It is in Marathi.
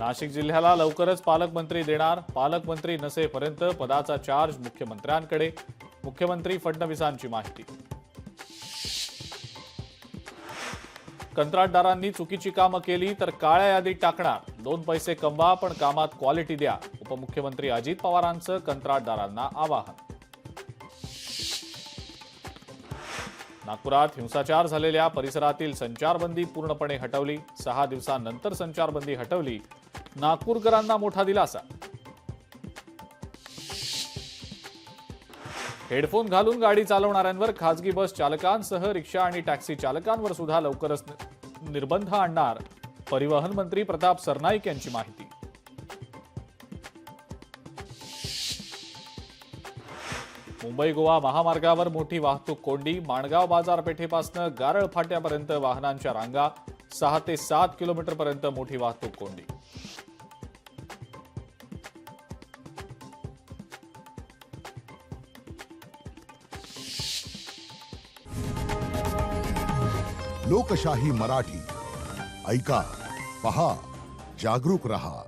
नाशिक जिल्ह्याला लवकरच पालकमंत्री देणार. पालकमंत्री नसेपर्यंत पदाचा चार्ज मुख्यमंत्र्यांकडे. मुख्यमंत्री फडणवीसांची माहिती. कंत्राटदारांनी चुकीची कामं केली तर काळ्या यादीत टाकणार. 2 पैसे कमवा पण कामात क्वालिटी द्या. उपमुख्यमंत्री अजित पवारांचं कंत्राटदारांना आवाहन. नागपुरात हिंसाचार झालेल्या परिसरातील संचारबंदी पूर्णपणे हटवली. 6 दिवसांनंतर संचारबंदी हटवली. नागपूरकरांना मोठा दिलासा. हेडफोन घालून गाडी चालवणाऱ्यांवर खासगी बस चालकांसह रिक्षा आणि टॅक्सी चालकांवर सुद्धा लवकरच निर्बंध आणणार. परिवहन मंत्री प्रताप सरनाईक यांची माहिती. मुंबई गोवा महामार्गावर मोठी वाहतूक कोंडी. माणगाव बाजारपेठेपासून गारळ फाट्यापर्यंत वाहनांच्या रांगा. 6 ते 7 किलोमीटरपर्यंत मोठी वाहतूक कोंडी. लोकशाही मराठी ऐका, पहा, जागरूक रहा.